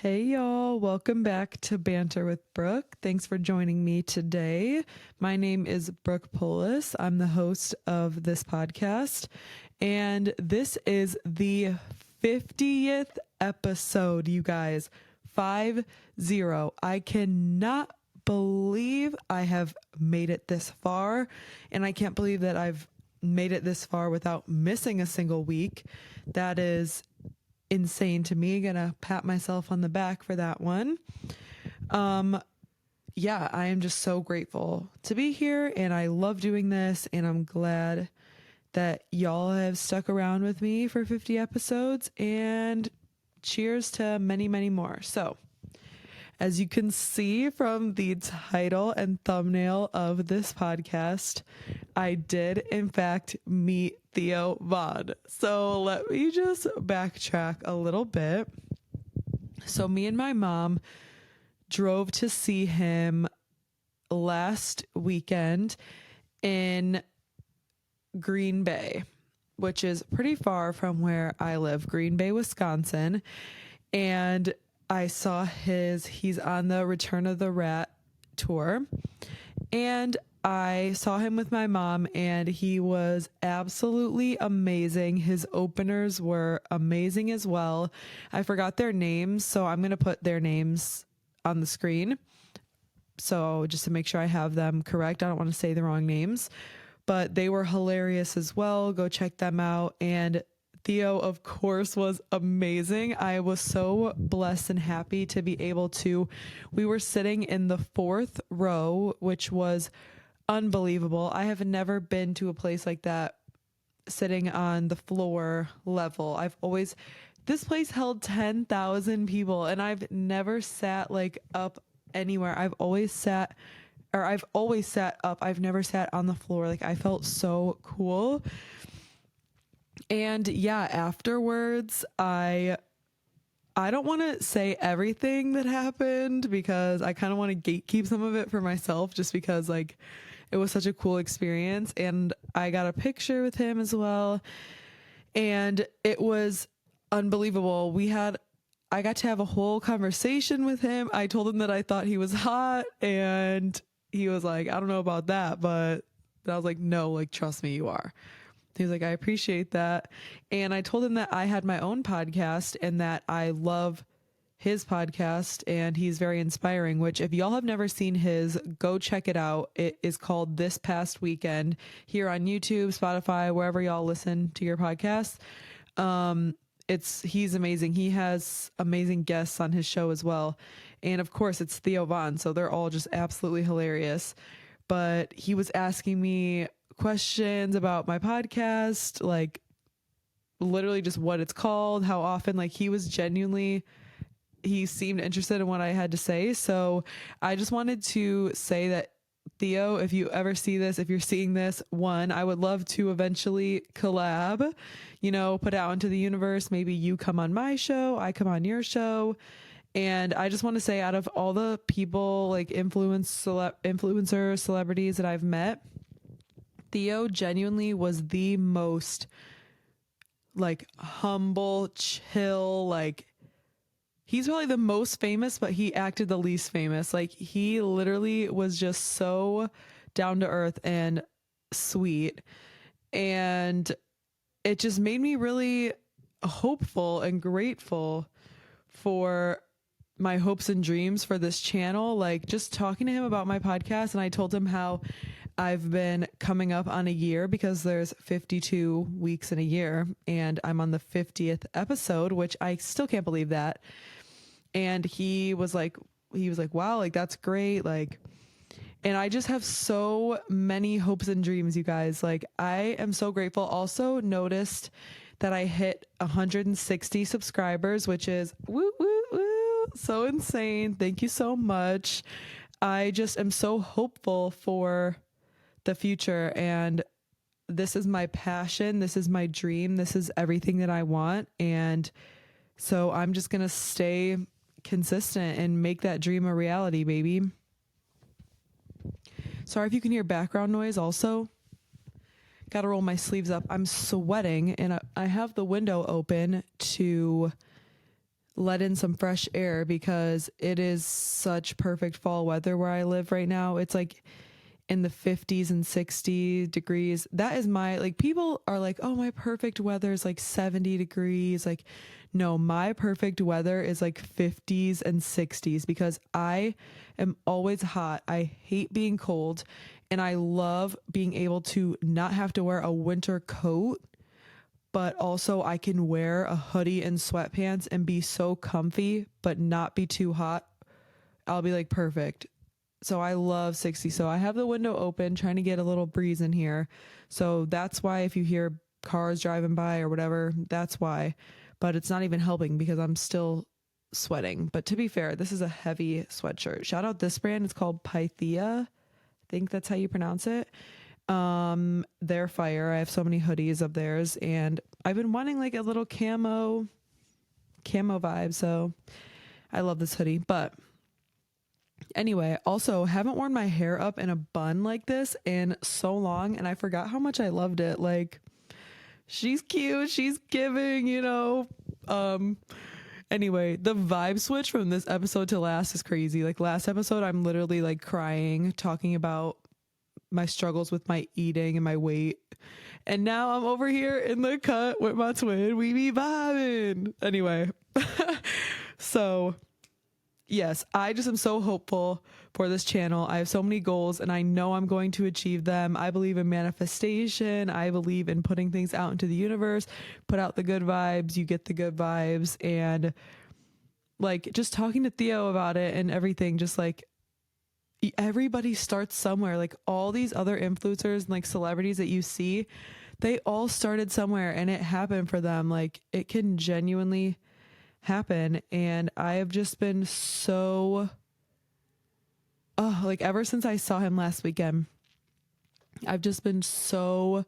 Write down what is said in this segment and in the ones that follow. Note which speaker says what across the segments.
Speaker 1: Hey y'all, welcome back to Banter with Brooke. Thanks for joining me today. My name is Brooke Podcast. I'm the host of this podcast, and this is the 50th episode, you guys. 50. I cannot believe I have made it this far, and I can't believe that I've made it this far without missing a single week. That is insane to me. Gonna pat myself on the back for that one. Yeah, I am just so grateful to be here, and I love doing this, and I'm glad that y'all have stuck around with me for 50 episodes, and cheers to many, many more. So, as you can see from the title and thumbnail of this podcast, I did in fact meet Theo Von. So let me just backtrack a little bit. So me and my mom drove to see him last weekend in Green Bay, which is pretty far from where I live, Green Bay, Wisconsin. And I saw he's on the Return of the Rat tour, and I saw him with my mom, and he was absolutely amazing. His openers were amazing as well. I forgot their names, so I'm going to put their names on the screen. So just to make sure I have them correct, I don't want to say the wrong names, but they were hilarious as well. Go check them out. And Theo, of course, was amazing. I was so blessed and happy to be able to. We were sitting in the fourth row, which was unbelievable. I have never been to a place like that, sitting on the floor level. This place held 10,000 people, and I've never sat like up anywhere. I've always sat up. I've never sat on the floor. Like, I felt so cool. And yeah, afterwards, I don't want to say everything that happened because I kind of want to gatekeep some of it for myself, just because like it was such a cool experience. And I got a picture with him as well, and it was unbelievable. I got to have a whole conversation with him. I told him that I thought he was hot, and he was like, I don't know about that, but I was like, no, like, trust me, you are. He was like, I appreciate that. And I told him that I had my own podcast and that I love his podcast, and he's very inspiring, which if y'all have never seen his, go check it out. It is called This Past Weekend, here on YouTube, Spotify, wherever y'all listen to your podcasts. He's amazing. He has amazing guests on his show as well. And of course it's Theo Von, so they're all just absolutely hilarious. But he was asking me questions about my podcast, like literally just what it's called, how often. Like, he seemed interested in what I had to say. So I just wanted to say that, Theo, if you ever see this, if you're seeing this, one, I would love to eventually collab, put out into the universe. Maybe you come on my show, I come on your show. And I just want to say, out of all the people, like influencers, celebrities that I've met, Theo genuinely was the most like humble, chill, like he's probably the most famous, but he acted the least famous. Like, he literally was just so down to earth and sweet. And it just made me really hopeful and grateful for my hopes and dreams for this channel. Like, just talking to him about my podcast, and I told him how I've been coming up on a year because there's 52 weeks in a year, and I'm on the 50th episode, which I still can't believe that. And he was like, wow, like, that's great. Like, and I just have so many hopes and dreams, you guys. Like, I am so grateful. Also noticed that I hit 160 subscribers, which is woo, woo, woo, so insane. Thank you so much. I just am so hopeful for the future, and this is my passion. This is my dream. This is everything that I want. And so I'm just going to stay consistent and make that dream a reality, baby. Sorry if you can hear background noise. Also, gotta roll my sleeves up. I'm sweating, and I have the window open to let in some fresh air because it is such perfect fall weather where I live right now. It's like in the 50s and 60 degrees. That is my, like, people are like, oh, my perfect weather is like 70 degrees. Like, no, my perfect weather is like 50s and 60s because I am always hot. I hate being cold, and I love being able to not have to wear a winter coat, but also I can wear a hoodie and sweatpants and be so comfy, but not be too hot. I'll be like perfect. So I love 60. So I have the window open, trying to get a little breeze in here. So that's why if you hear cars driving by or whatever, that's why. But it's not even helping because I'm still sweating. But to be fair, this is a heavy sweatshirt. Shout out this brand. It's called Pythia. I think that's how you pronounce it. They're fire. I have so many hoodies of theirs, and I've been wanting like a little camo vibe. So I love this hoodie. But anyway, also haven't worn my hair up in a bun like this in so long, and I forgot how much I loved it. Like, she's cute, she's giving, you know. Anyway, the vibe switch from this episode to last is crazy. Like, last episode, I'm literally like crying, talking about my struggles with my eating and my weight. And now I'm over here in the cut with my twin. We be vibing. Anyway, so yes, I just am so hopeful for this channel. I have so many goals, and I know I'm going to achieve them. I believe in manifestation. I believe in putting things out into the universe. Put out the good vibes, you get the good vibes. And like, just talking to Theo about it and everything, just like, everybody starts somewhere. Like, all these other influencers and like celebrities that you see, they all started somewhere, and it happened for them. Like, it can genuinely happen. And I have just been so, like, ever since I saw him last weekend, I've just been so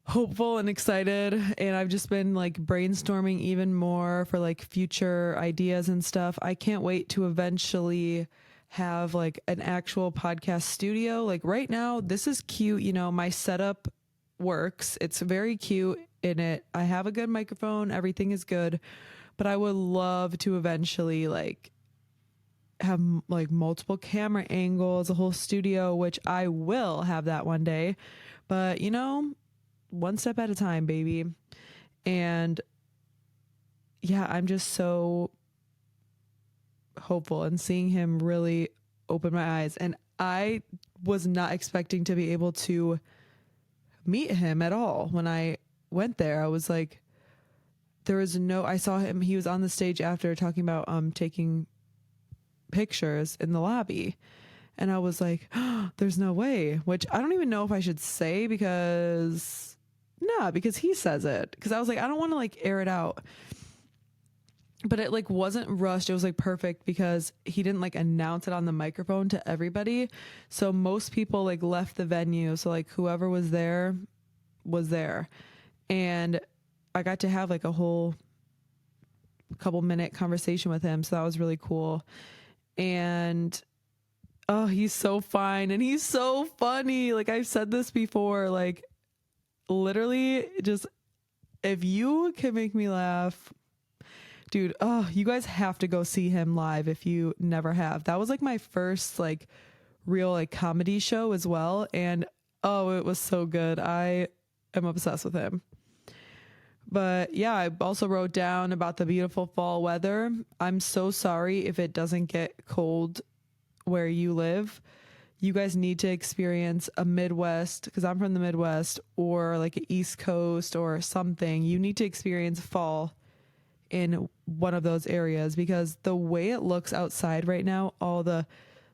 Speaker 1: hopeful and excited, and I've just been like brainstorming even more for like future ideas and stuff. I can't wait to eventually have like an actual podcast studio. Like, right now, this is cute, you know, my setup works. It's very cute in it. I have a good microphone, everything is good, but I would love to eventually like have like multiple camera angles, a whole studio, which I will have that one day. But, you know, one step at a time, baby. And yeah, I'm just so hopeful, and seeing him really open my eyes. And I was not expecting to be able to meet him at all. When I went there, I was like, I saw him, he was on the stage after talking about taking pictures in the lobby, and I was like, oh, there's no way, which I don't even know if I should say because he says it, because I was like, I don't want to like air it out. But it like wasn't rushed. It was like perfect because he didn't like announce it on the microphone to everybody. So most people like left the venue. So like whoever was there was there. And I got to have like a whole couple minute conversation with him. So that was really cool. And oh, he's so fine, and he's so funny. Like, I've said this before, like, literally, just if you can make me laugh, dude, oh, you guys have to go see him live if you never have. That was like my first like real like comedy show as well, and oh, it was so good. I am obsessed with him. But yeah, I also wrote down about the beautiful fall weather. I'm so sorry if it doesn't get cold where you live. You guys need to experience a Midwest, because I'm from the Midwest, or like an East Coast or something. You need to experience fall in one of those areas, because the way it looks outside right now, all the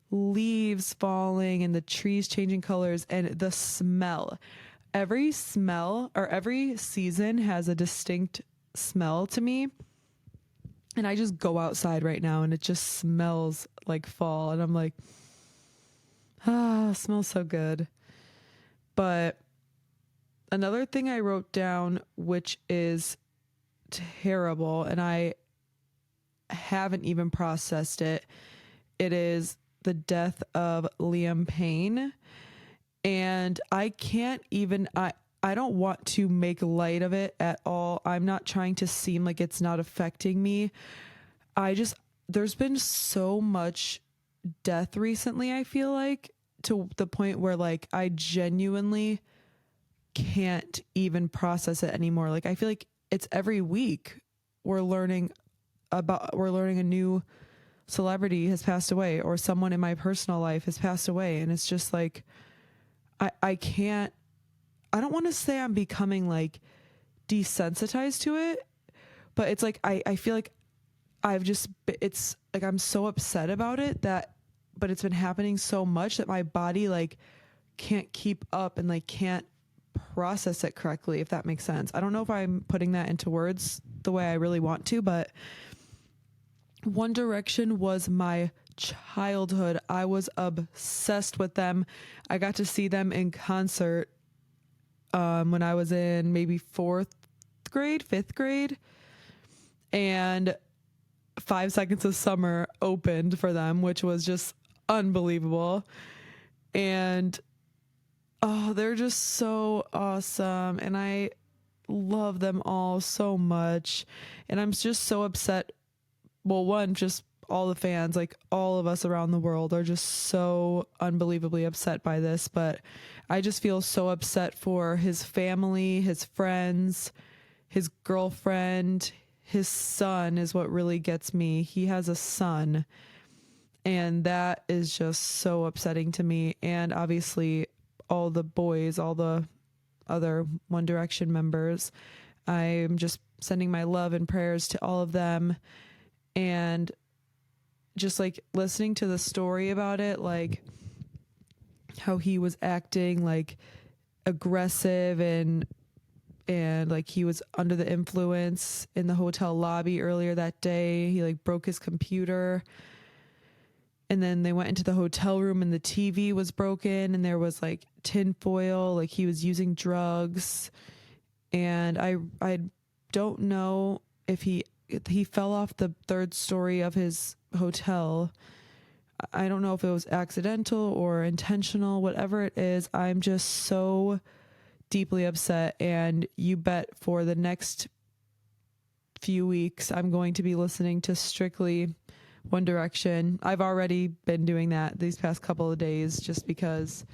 Speaker 1: leaves falling and the trees changing colors, and the smell. Every smell or every season has a distinct smell to me. And I just go outside right now and it just smells like fall. And I'm like, smells so good. But another thing I wrote down, which is terrible, and I haven't even processed it, it is the death of Liam Payne. And I can't even, I don't want to make light of it at all. I'm not trying to seem like it's not affecting me. There's been so much death recently, I feel like, to the point where like I genuinely can't even process it anymore. Like I feel like it's every week we're learning a new celebrity has passed away, or someone in my personal life has passed away, and it's just like I don't want to say I'm becoming like desensitized to it, but it's like I feel like it's like I'm so upset about it but it's been happening so much that my body like can't keep up and like can't process it correctly, if that makes sense. I don't know if I'm putting that into words the way I really want to, but One Direction was my childhood. I was obsessed with them. I got to see them in concert when I was in maybe 5th grade, and 5 Seconds of Summer opened for them, which was just unbelievable. And they're just so awesome, and I love them all so much. And I'm just so upset. Well, one, just all the fans, like all of us around the world are just so unbelievably upset by this, but I just feel so upset for his family, his friends, his girlfriend, his son is what really gets me. He has a son, and that is just so upsetting to me. And obviously all the boys, all the other One Direction members, I'm just sending my love and prayers to all of them. And just like listening to the story about it, like how he was acting like aggressive and like he was under the influence in the hotel lobby earlier that day. He like broke his computer, and then they went into the hotel room and the TV was broken and there was like tinfoil, like he was using drugs. And I don't know if he fell off the 3rd story of his hotel. I don't know if it was accidental or intentional, whatever it is. I'm just so deeply upset, and you bet for the next few weeks I'm going to be listening to strictly One Direction. I've already been doing that these past couple of days just because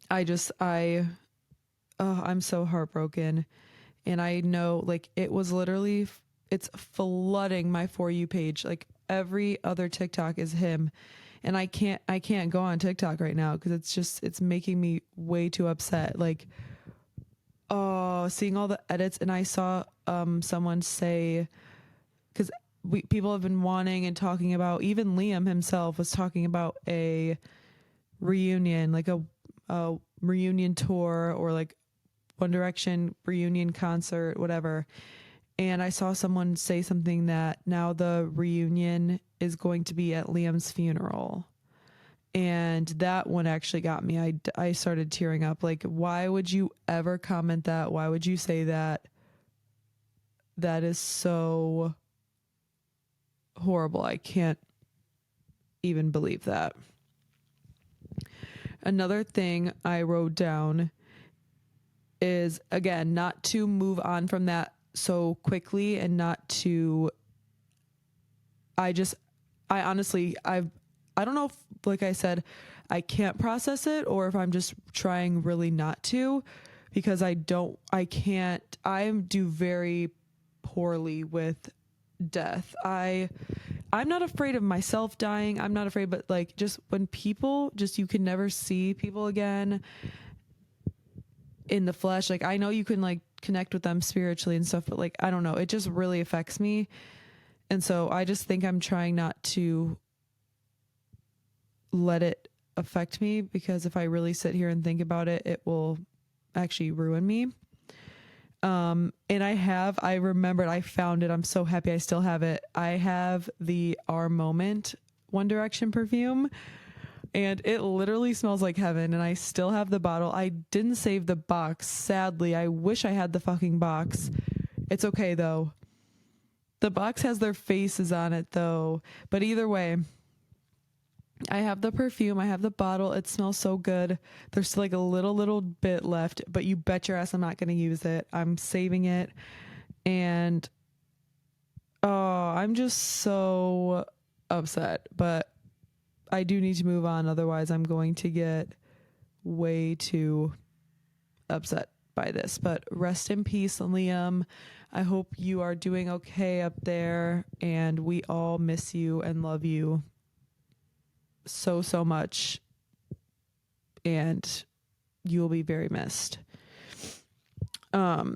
Speaker 1: I'm so heartbroken. And I know like it's flooding my For You page. Like every other TikTok is him. And I can't go on TikTok right now because it's making me way too upset. Like, seeing all the edits. And I saw someone say, because people have been wanting and talking about, even Liam himself was talking about a reunion, like a reunion tour, or like One Direction reunion concert, whatever. And I saw someone say something that now the reunion is going to be at Liam's funeral. And that one actually got me. I started tearing up. Like, why would you ever comment that? Why would you say that? That is so horrible. I can't even believe that. Another thing I wrote down is, again, not to move on from that so quickly and not to, I honestly, I don't know if, like I said, I can't process it or if I'm just trying really not to, because I do very poorly with death. I'm not afraid of myself dying. I'm not afraid, but like just when people you can never see people again in the flesh. Like I know you can like connect with them spiritually and stuff, but like, I don't know, it just really affects me. And so I just think I'm trying not to let it affect me, because if I really sit here and think about it, it will actually ruin me. And I remembered, I found it. I'm so happy I still have it. I have the Our Moment One Direction perfume, and it literally smells like heaven. And I still have the bottle. I didn't save the box. Sadly, I wish I had the fucking box. It's okay though. The box has their faces on it though. But either way, I have the perfume. I have the bottle. It smells so good. There's still like a little bit left, but you bet your ass I'm not going to use it. I'm saving it. And oh, I'm just so upset, but I do need to move on. Otherwise, I'm going to get way too upset by this. But rest in peace, Liam. I hope you are doing okay up there, and we all miss you and love you so much, and you will be very missed. I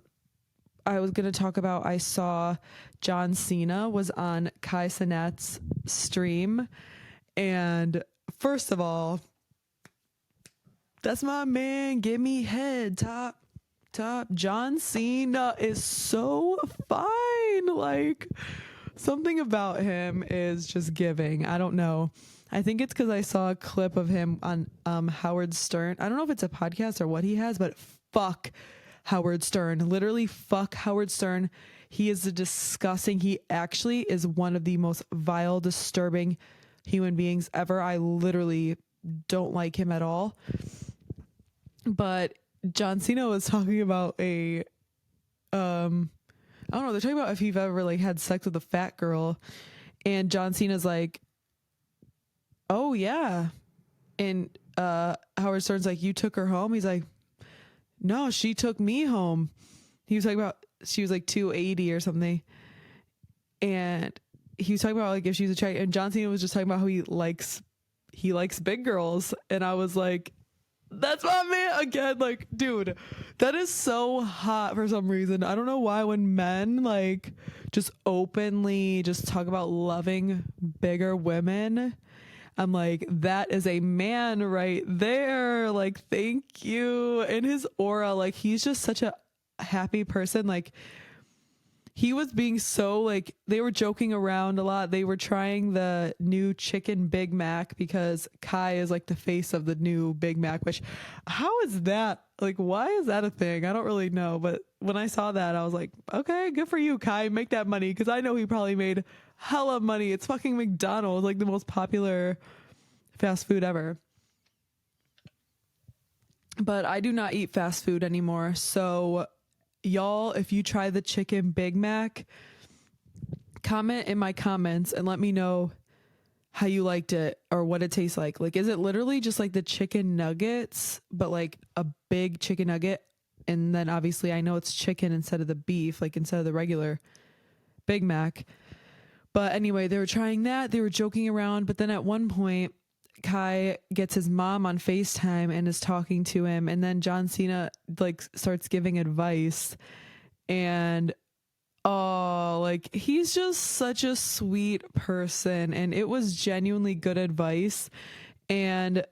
Speaker 1: was going to talk about, I saw John Cena was on Kai Cenat's stream, and first of all, that's my man. Give me head. Top. John Cena is so fine. Like, something about him is just giving. I don't know. I think it's because I saw a clip of him on Howard Stern. I don't know if it's a podcast or what he has, but fuck Howard Stern. Literally fuck Howard Stern. He is he actually is one of the most vile, disturbing human beings ever. I literally don't like him at all. But John Cena was talking about I don't know, they're talking about if you've ever like had sex with a fat girl, and John Cena's like, oh yeah. And Howard Stern's like, you took her home? He's like, no, she took me home. He was talking about, she was like 280 or something. And he was talking about like if she was attractive, and John Cena was just talking about how he likes big girls. And I was like, that's my man again. Like, dude, that is so hot for some reason. I don't know why when men like just openly just talk about loving bigger women, I'm like, that is a man right there. Like, thank you. And his aura, like, he's just such a happy person. Like, he was being so, like, they were joking around a lot. They were trying the new chicken Big Mac because Kai is like the face of the new Big Mac, which, how is that? Like, why is that a thing? I don't really know. But when I saw that, I was like, okay, good for you, Kai. Make that money. Because I know he probably made hella money. It's fucking McDonald's, like the most popular fast food ever. But I do not eat fast food anymore. So y'all, if you try the chicken Big Mac, comment in my comments and let me know how you liked it or what it tastes like. Like, is it literally just like the chicken nuggets, but like a big chicken nugget? And then obviously I know it's chicken instead of the beef, like instead of the regular Big Mac. But anyway, they were trying that. They were joking around. But then at one point, Kai gets his mom on FaceTime and is talking to him. And then John Cena like starts giving advice. And oh, like he's just such a sweet person. And it was genuinely good advice. And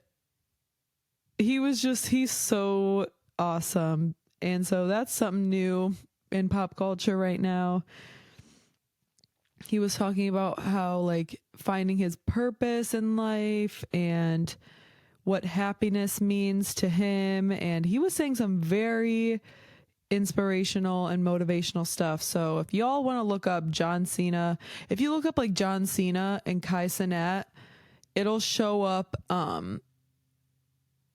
Speaker 1: he's so awesome. And so that's something new in pop culture right now. He was talking about how like finding his purpose in life and what happiness means to him. And he was saying some very inspirational and motivational stuff. So if y'all want to look up John Cena, if you look up like John Cena and Kai Cenat, it'll show up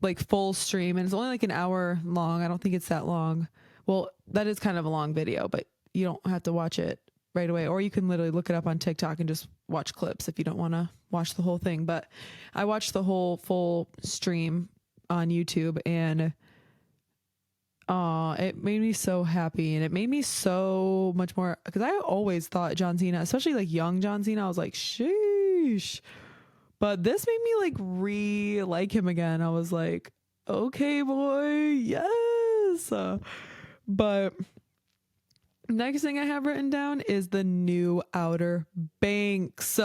Speaker 1: like full stream, and it's only like an hour long. I don't think it's that long. Well, that is kind of a long video, but you don't have to watch it right away, or you can literally look it up on TikTok and just watch clips if you don't want to watch the whole thing. But I watched the whole full stream on YouTube, and it made me so happy, and it made me so much more, because I always thought John Cena, especially like young John Cena, I was like, sheesh. But this made me like like him again. I was like, okay, boy, yes. But next thing I have written down is the new Outer Banks.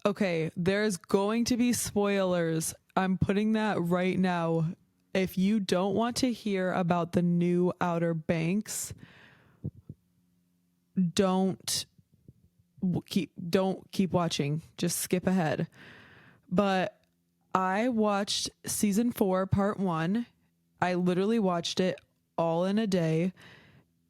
Speaker 1: Okay, there's going to be spoilers. I'm putting that right now. If you don't want to hear about the new Outer Banks, don't keep watching. Just skip ahead. But I watched season 4, part 1. I literally watched it all in a day.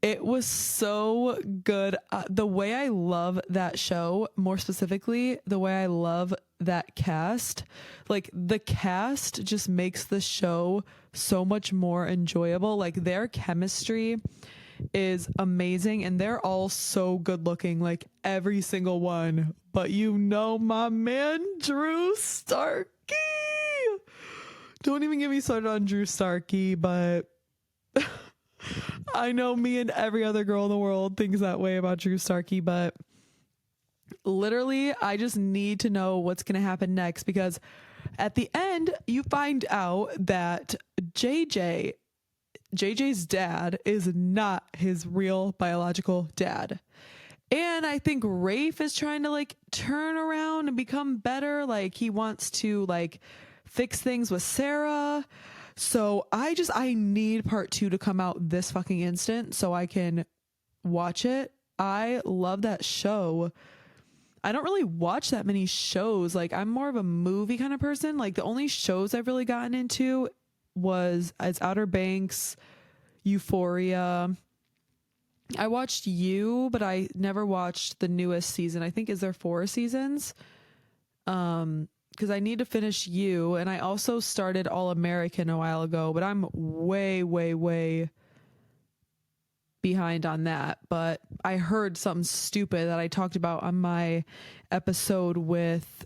Speaker 1: It was so good. The way I love that show, more specifically, the way I love that cast, like the cast just makes the show so much more enjoyable. Like their chemistry is amazing and they're all so good looking, like every single one. But you know, my man, Drew Starkey. Don't even get me started on Drew Starkey, but I know me and every other girl in the world thinks that way about Drew Starkey, but literally I just need to know what's going to happen next, because at the end you find out that JJ's dad is not his real biological dad. And I think Rafe is trying to like turn around and become better. Like he wants to like fix things with Sarah. So I need part 2 to come out this fucking instant so I can watch it. I love that show. I don't really watch that many shows. Like I'm more of a movie kind of person. Like the only shows I've really gotten into was Outer Banks, Euphoria. I watched You, but I never watched the newest season. I think, is there 4 seasons? Because I need to finish You, and I also started All American a while ago, but I'm way, way, way behind on that. But I heard something stupid that I talked about on my episode with,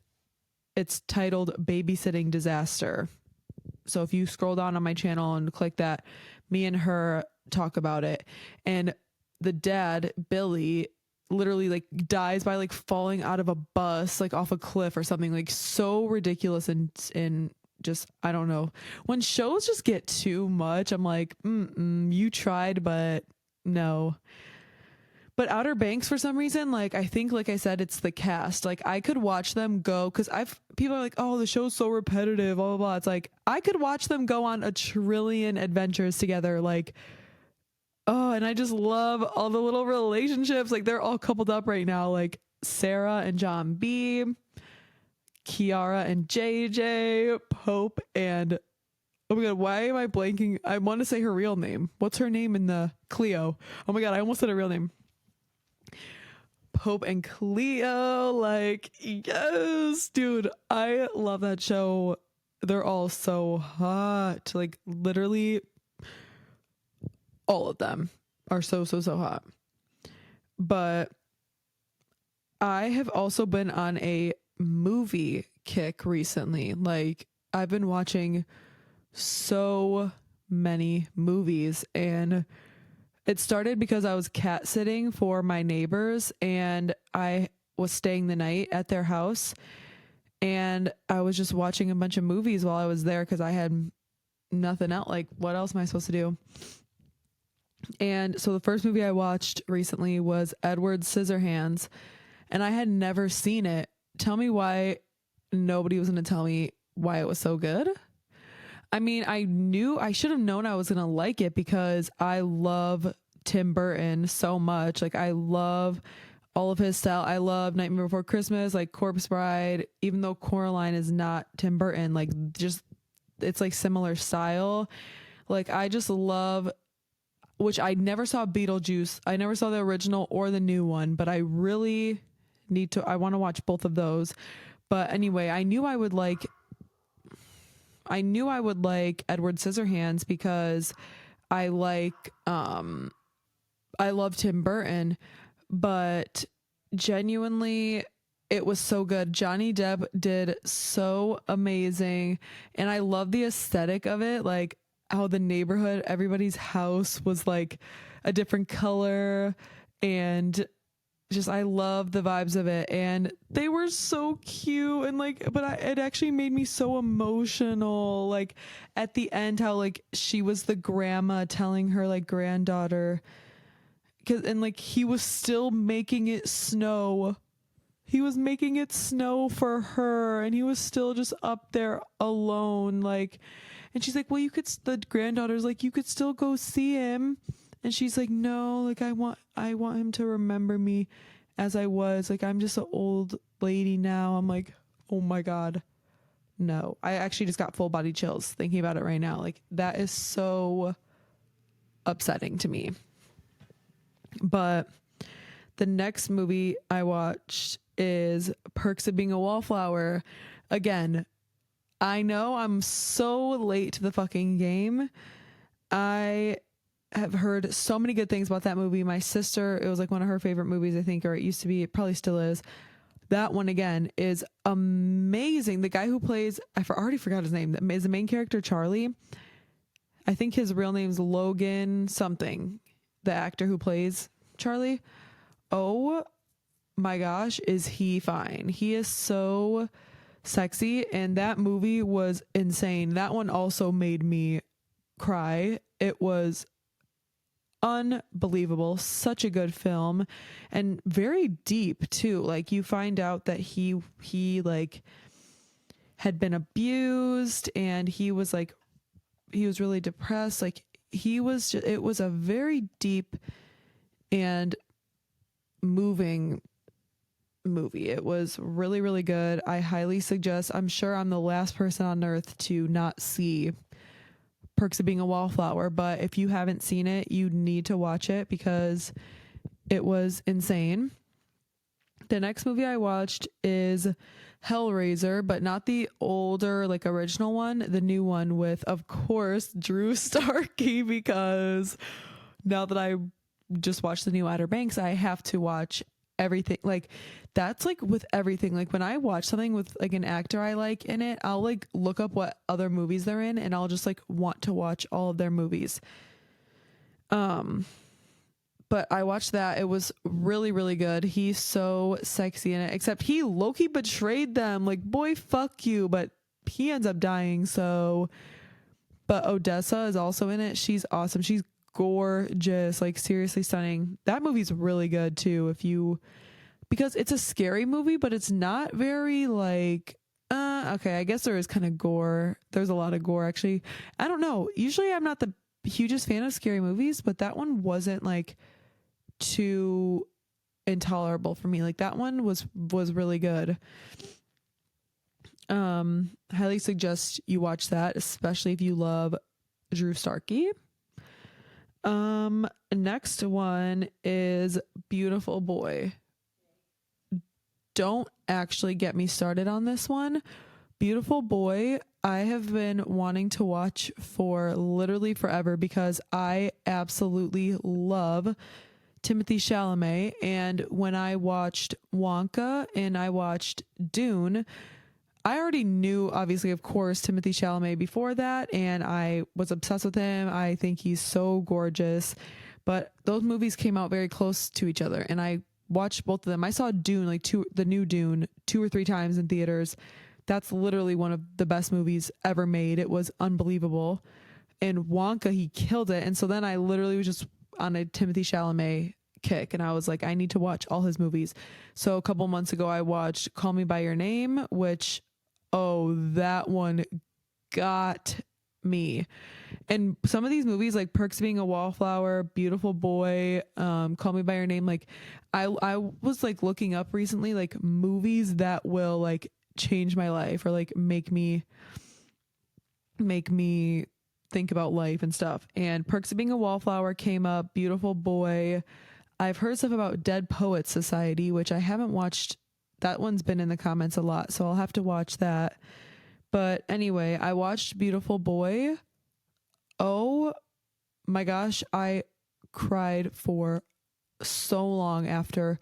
Speaker 1: it's titled Babysitting Disaster. So if you scroll down on my channel and click that, me and her talk about it. And the dad, Billy, literally like dies by like falling out of a bus, like off a cliff or something, like so ridiculous. And just, I don't know, when shows just get too much, I'm like, you tried, but no. But Outer Banks, for some reason, like I think, like I said, it's the cast. Like I could watch them go, because people are like, oh, the show's so repetitive, blah blah blah. It's like I could watch them go on a trillion adventures together, like, oh, and I just love all the little relationships. Like they're all coupled up right now, like Sarah and John B, Kiara and JJ, Pope and, oh my god, why am I blanking? I want to say her real name. What's her name in the Cleo? Oh my god, I almost said her real name. Pope and Cleo, like, yes, dude, I love that show. They're all so hot. Like literally all of them are so hot. But I have also been on a movie kick recently. Like I've been watching so many movies, and it started because I was cat sitting for my neighbors and I was staying the night at their house, and I was just watching a bunch of movies while I was there because I had nothing else. Like what else am I supposed to do? And so the first movie I watched recently was Edward Scissorhands, and I had never seen it. Tell me why nobody was going to tell me why it was so good. I mean, I should have known I was going to like it because I love Tim Burton so much. Like I love all of his style. I love Nightmare Before Christmas, like Corpse Bride, even though Coraline is not Tim Burton, like just, it's like similar style. Like I just love, which I never saw Beetlejuice. I never saw the original or the new one, but I really I want to watch both of those. But anyway, I knew I would like Edward Scissorhands because I love Tim Burton, but genuinely it was so good. Johnny Depp did so amazing, and I love the aesthetic of it, like how the neighborhood, everybody's house was like a different color, and just I love the vibes of it, and they were so cute, and like, but it actually made me so emotional, like at the end how like she was the grandma telling her like granddaughter, and like he was still making it snow. He was making it snow for her, and he was still just up there alone, like, and she's like, well, the granddaughter's like, you could still go see him. And she's like, no, like I want him to remember me as I was. Like, I'm just an old lady now. I'm like, oh my God. No, I actually just got full body chills thinking about it right now. Like that is so upsetting to me. But the next movie I watched is Perks of Being a Wallflower. Again, I know I'm so late to the fucking game. I have heard so many good things about that movie. My sister, it was like one of her favorite movies, I think, or it used to be, it probably still is. That one, again, is amazing. The guy who plays, already forgot his name, is the main character Charlie. I think his real name's Logan something, the actor who plays Charlie. Oh my gosh, is he fine. He is so sexy, and that movie was insane. That one also made me cry. It was unbelievable. Such a good film, and very deep too. Like, you find out that he like had been abused, and he was really depressed. Like, it was a very deep and moving movie. It was really, really good. I highly suggest. I'm sure I'm the last person on earth to not see Perks of Being a Wallflower, but if you haven't seen it, you need to watch it because it was insane. The next movie I watched is Hellraiser, but not the older, like, original one, the new one with, of course, Drew Starkey, because now that I just watched the new Outer Banks, I have to watch everything. Like, that's like with everything. Like, when I watch something with like an actor I like in it, I'll like look up what other movies they're in, and I'll just like want to watch all of their movies. But I watched that. It was really, really good. He's so sexy in it, except he low-key betrayed them. Like, boy, fuck you. But he ends up dying. So, but Odessa is also in it. She's awesome. She's gorgeous, like seriously stunning. That movie's really good too, because it's a scary movie, but it's not very like, okay, I guess there is kind of gore. There's a lot of gore, actually. I don't know. Usually I'm not the hugest fan of scary movies, but that one wasn't like too intolerable for me. Like, that one was really good. Highly suggest you watch that, especially if you love Drew Starkey. Next one is Beautiful Boy. Don't actually get me started on this one. Beautiful Boy, I have been wanting to watch for literally forever because I absolutely love Timothée Chalamet. And when I watched Wonka and I watched Dune, I already knew, obviously, of course, Timothée Chalamet before that, and I was obsessed with him. I think he's so gorgeous. But those movies came out very close to each other, and I watched both of them. I saw Dune, the new Dune, 2 or 3 times in theaters. That's literally one of the best movies ever made. It was unbelievable. And Wonka, he killed it. And so then I literally was just on a Timothée Chalamet kick, and I was like, I need to watch all his movies. So a couple months ago, I watched Call Me by Your Name, which, oh, that one got me. And some of these movies, like Perks of Being a Wallflower, Beautiful Boy, Call Me by Your Name, like I was like looking up recently, like movies that will like change my life or like make me think about life and stuff. And Perks of Being a Wallflower came up, Beautiful Boy. I've heard stuff about Dead Poets Society, which I haven't watched. That one's been in the comments a lot, so I'll have to watch that. But anyway, I watched Beautiful Boy. Oh my gosh, I cried for so long after.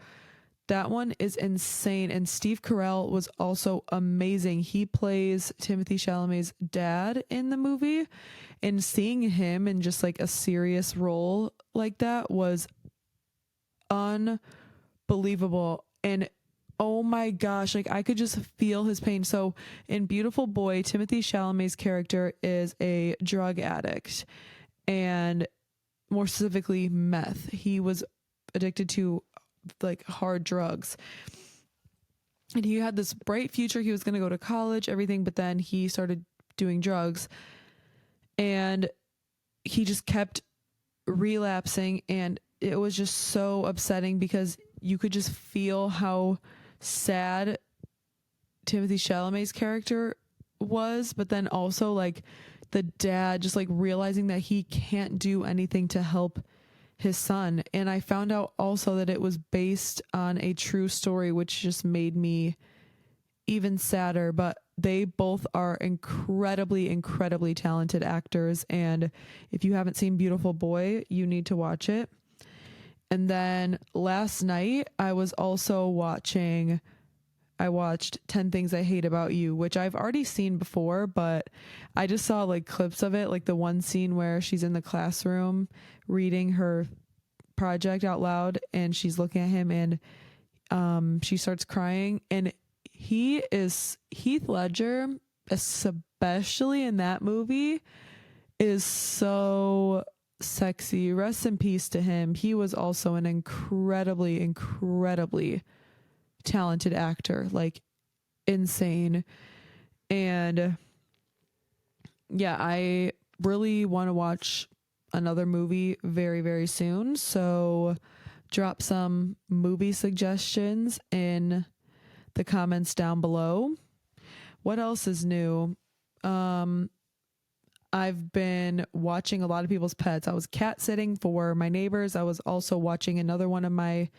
Speaker 1: That one is insane. And Steve Carell was also amazing. He plays Timothée Chalamet's dad in the movie. And seeing him in just like a serious role like that was unbelievable. And oh my gosh, like I could just feel his pain. So in Beautiful Boy, Timothée Chalamet's character is a drug addict, and more specifically meth. He was addicted to like hard drugs, and he had this bright future. He was going to go to college, everything, but then he started doing drugs, and he just kept relapsing, and it was just so upsetting because you could just feel how sad Timothée Chalamet's character was, but then also like the dad just like realizing that he can't do anything to help his son. And I found out also that it was based on a true story, which just made me even sadder. But they both are incredibly, incredibly talented actors. And if you haven't seen Beautiful Boy, you need to watch it. And then last night I watched 10 Things I Hate About You, which I've already seen before, but I just saw like clips of it, like the one scene where she's in the classroom reading her project out loud and she's looking at him and she starts crying. And Heath Ledger, especially in that movie, is so sexy. Rest in peace to him. He was also an incredibly, incredibly talented actor, like insane. And yeah, I really want to watch another movie very, very soon. So drop some movie suggestions in the comments down below. What else is new? I've been watching a lot of people's pets. I was cat sitting for my neighbors. I was also watching another one of my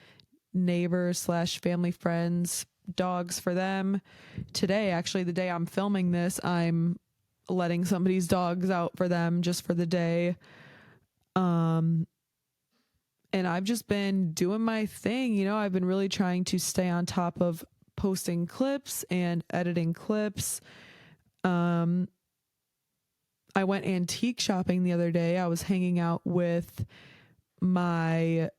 Speaker 1: neighbors / family friends dogs for them. Today, actually, the day I'm filming this, I'm letting somebody's dogs out for them just for the day. And I've just been doing my thing. You know, I've been really trying to stay on top of posting clips and editing clips. I went antique shopping the other day. I was hanging out with my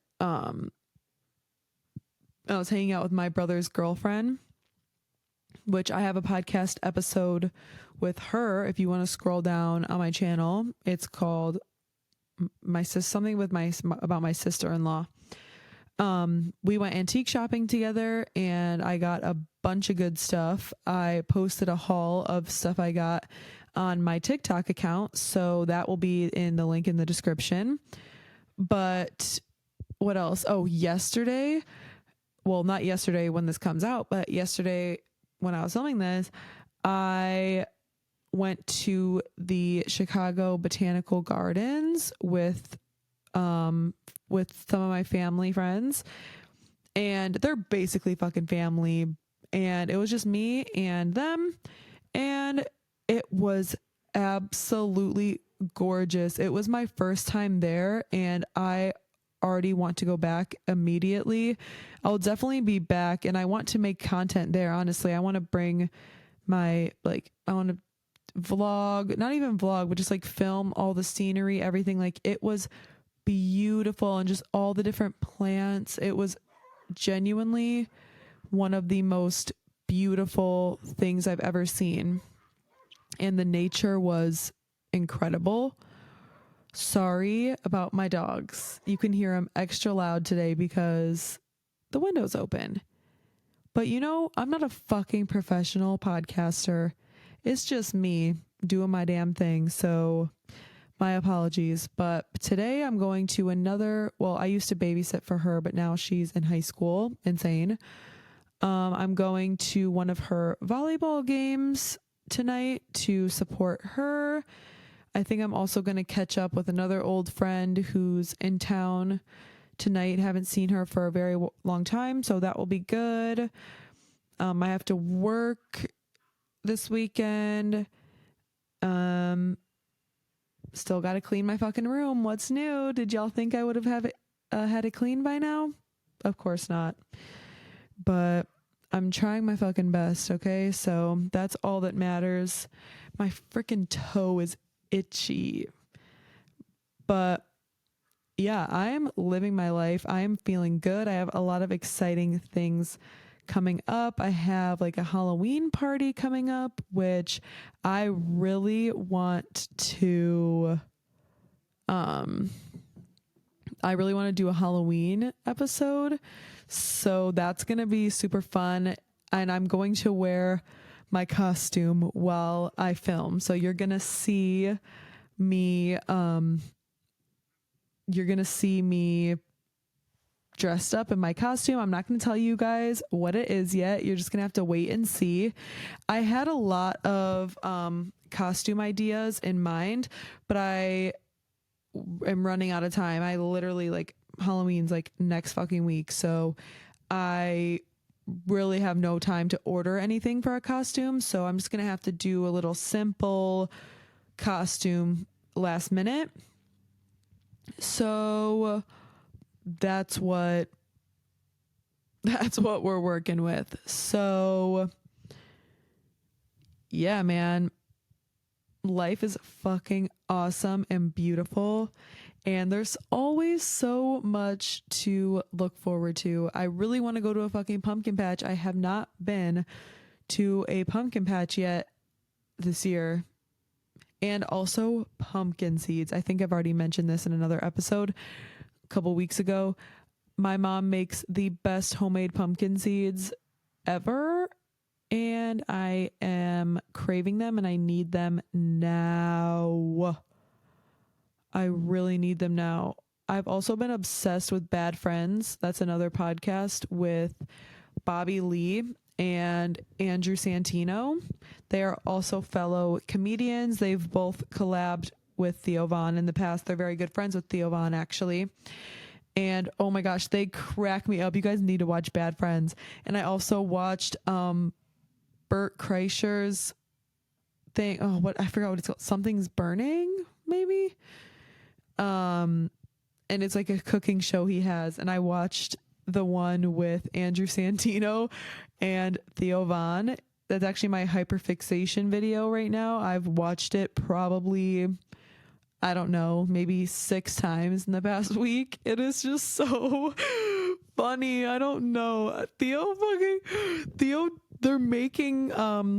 Speaker 1: brother's girlfriend, which I have a podcast episode with her. If you want to scroll down on my channel, it's called about my sister-in-law. We went antique shopping together and I got a bunch of good stuff. I posted a haul of stuff I got on my TikTok account, so that will be in the link in the description. But what else? Oh, yesterday, well, not yesterday when this comes out, but yesterday when I was filming this, I went to the Chicago Botanical Gardens with some of my family friends, and they're basically fucking family, and it was just me and them, and it was absolutely gorgeous. It was my first time there and I already want to go back immediately. I'll definitely be back and I want to make content there. Honestly, I want to bring I want to vlog, not even vlog, but just like film all the scenery, everything. Like, it was beautiful and just all the different plants. It was genuinely one of the most beautiful things I've ever seen. And the nature was incredible. Sorry about my dogs. You can hear them extra loud today because the window's open. But you know, I'm not a fucking professional podcaster. It's just me doing my damn thing. So my apologies. But today I'm going to I used to babysit for her, but now she's in high school. Insane. I'm going to one of her volleyball games tonight to support her. I think I'm also going to catch up with another old friend who's in town tonight. Haven't seen her for a very long time, so that will be good. I have to work this weekend. Still got to clean my fucking room. What's new? Did y'all think I would have had it clean by now? Of course not. But I'm trying my fucking best, okay? So that's all that matters. My freaking toe is itchy. But yeah, I'm living my life. I'm feeling good. I have a lot of exciting things coming up. I have like a Halloween party coming up, which I really want to do a Halloween episode. So that's going to be super fun. And I'm going to wear my costume while I film. So you're going to see me, dressed up in my costume. I'm not going to tell you guys what it is yet. You're just going to have to wait and see. I had a lot of costume ideas in mind, but I am running out of time. I literally, like, Halloween's like next fucking week. So I really have no time to order anything for a costume. So I'm just going to have to do a little simple costume last minute. So that's what we're working with. So yeah, man, life is fucking awesome and beautiful. And there's always so much to look forward to. I really want to go to a fucking pumpkin patch. I have not been to a pumpkin patch yet this year. And also pumpkin seeds. I think I've already mentioned this in another episode a couple weeks ago. My mom makes the best homemade pumpkin seeds ever. And I am craving them and I need them now. I really need them now. I've also been obsessed with Bad Friends. That's another podcast with Bobby Lee and Andrew Santino. They are also fellow comedians. They've both collabed with Theo Von in the past. They're very good friends with Theo Von, actually. And oh my gosh, they crack me up. You guys need to watch Bad Friends. And I also watched Bert Kreischer's thing. Oh, what, I forgot what it's called. Something's Burning, maybe. And it's like a cooking show he has. And I watched the one with Andrew Santino and Theo Von. That's actually my hyperfixation video right now. I've watched it probably, I don't know, maybe 6 times in the past week. It is just so funny. I don't know. Theo, they're making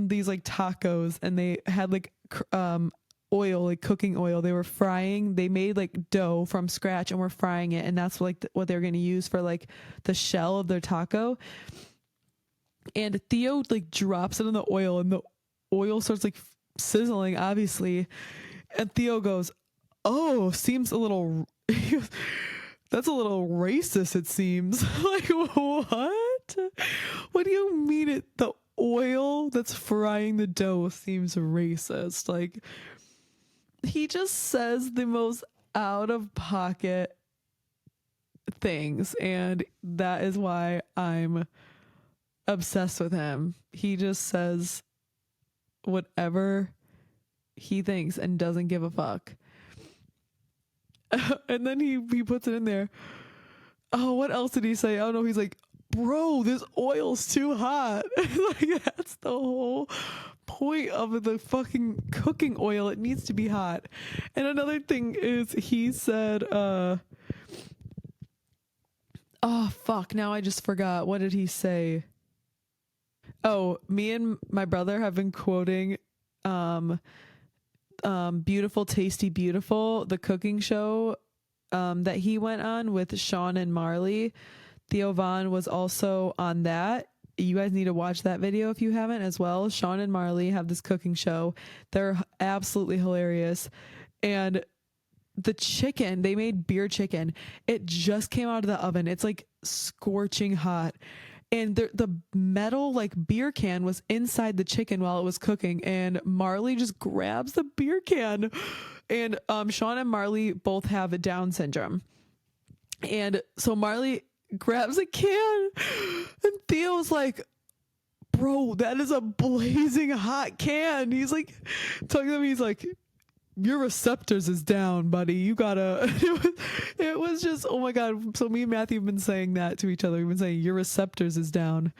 Speaker 1: these like tacos, and they had like oil, like cooking oil. They were frying. They made like dough from scratch and were frying it, and that's like what they're going to use for like the shell of their taco. And Theo like drops it in the oil, and the oil starts like sizzling, obviously. And Theo goes, "Oh, seems a little." That's a little racist, it seems. Like, what? What do you mean the oil that's frying the dough seems racist? Like, he just says the most out of pocket things, and that is why I'm obsessed with him. He just says whatever he thinks and doesn't give a fuck. And then he puts it in there. Oh, what else did he say? I don't know. He's like, bro, this oil's too hot. Like, that's the whole point of the fucking cooking oil. It needs to be hot. And another thing is he said, oh, fuck. Now I just forgot. What did he say? Oh, me and my brother have been quoting Beautiful, Tasty, Beautiful, the cooking show that he went on with Sean and Marley. Theo Von was also on that. You guys need to watch that video if you haven't as well. Sean and Marley have this cooking show. They're absolutely hilarious. And the chicken, they made beer chicken. It just came out of the oven. It's like scorching hot. And the metal like beer can was inside the chicken while it was cooking, and Marley just grabs the beer can. And Sean and Marley both have a Down syndrome, and so Marley grabs a can, and Theo's like, bro, that is a blazing hot can. He's like talking to me, he's like, your receptors is down, buddy. You gotta. It was just, oh my god. So me and Matthew have been saying that to each other. We've been saying your receptors is down.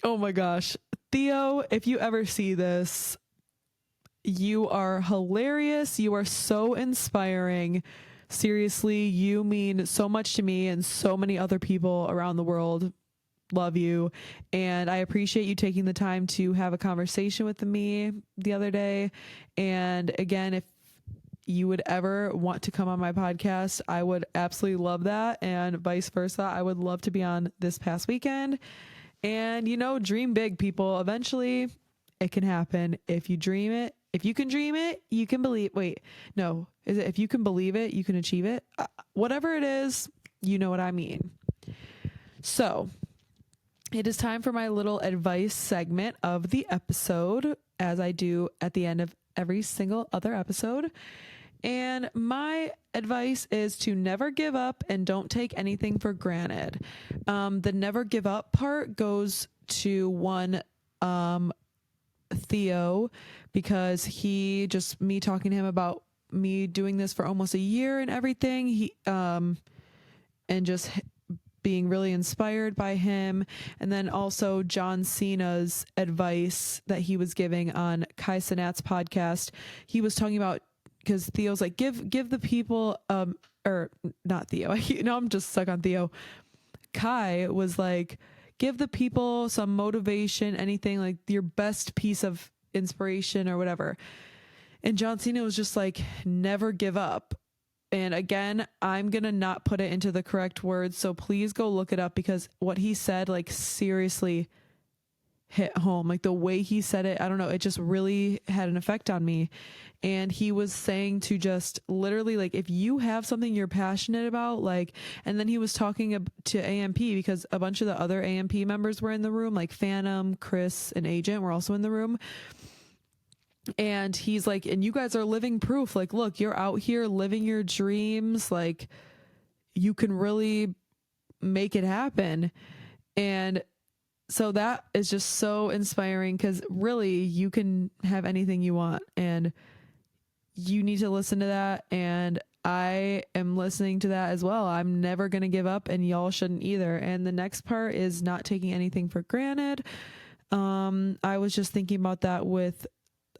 Speaker 1: Oh my gosh, Theo, if you ever see this, you are hilarious. You are so inspiring. Seriously, you mean so much to me and so many other people around the world. Love you, and I appreciate you taking the time to have a conversation with me the other day. And again, if you would ever want to come on my podcast, I would absolutely love that, and vice versa. I would love to be on this past weekend. And dream big, people. Eventually it can happen. If you dream it, if you can dream it, you can believe. Wait, no, is it if you can believe it, you can achieve it? Whatever it is, you know what I mean. So it is time for my little advice segment of the episode, as I do at the end of every single other episode. And my advice is to never give up and don't take anything for granted. The never give up part goes to one, Theo, because me talking to him about me doing this for almost a year and everything, and just being really inspired by him. And then also John Cena's advice that he was giving on Kai Cenat's podcast. He was talking about, because Theo's like, give the people, or not Theo. I'm just stuck on Theo. Kai was like, give the people some motivation, anything, like your best piece of inspiration or whatever. And John Cena was just like, never give up. And again, I'm going to not put it into the correct words, so please go look it up, because what he said, like, seriously hit home. Like, the way he said it, I don't know, it just really had an effect on me. And he was saying to just literally, like, if you have something you're passionate about, like, and then he was talking to AMP, because a bunch of the other AMP members were in the room, like Phantom, Chris, and Agent were also in the room. And he's like, and you guys are living proof. Like, look, you're out here living your dreams. Like, you can really make it happen. And so that is just so inspiring, because really you can have anything you want, and you need to listen to that. And I am listening to that as well. I'm never going to give up, and y'all shouldn't either. And the next part is not taking anything for granted. I was just thinking about that with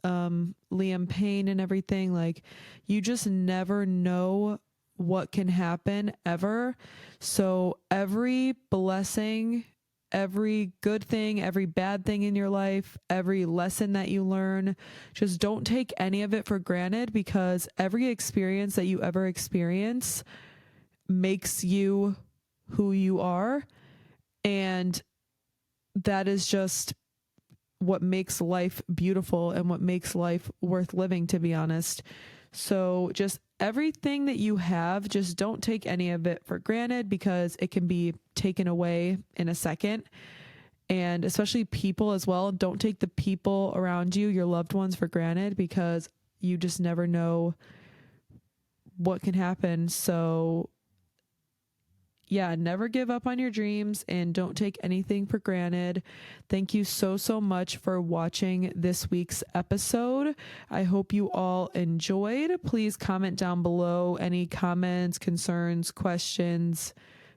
Speaker 1: Liam Payne and everything. Like, you just never know what can happen ever. So every blessing, every good thing, every bad thing in your life, every lesson that you learn, just don't take any of it for granted, because every experience that you ever experience makes you who you are. And that is just what makes life beautiful and what makes life worth living, to be honest. So just everything that you have, just don't take any of it for granted, because it can be taken away in a second. And especially people as well. Don't take the people around you, your loved ones, for granted, because you just never know what can happen. So yeah, never give up on your dreams and don't take anything for granted. Thank you so much for watching this week's episode. I hope you all enjoyed. Please comment down below any comments, concerns, questions,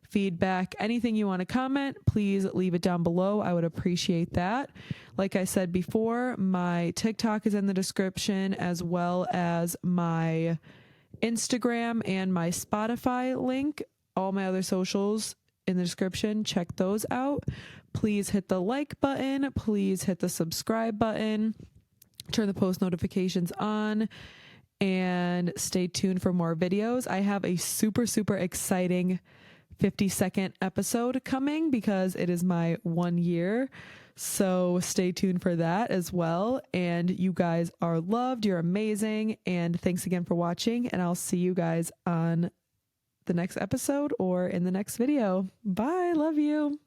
Speaker 1: feedback, anything you want to comment. Please leave it down below. I would appreciate that. Like I said before, my TikTok is in the description, as well as my Instagram and my Spotify link. All my other socials in the description. Check those out. Please hit the like button. Please hit the subscribe button. Turn the post notifications on, and stay tuned for more videos. I have a super exciting 50-second episode coming, because it is my 1 year. So stay tuned for that as well. And you guys are loved. You're amazing. And thanks again for watching. And I'll see you guys on the next episode or in the next video. Bye. Love you.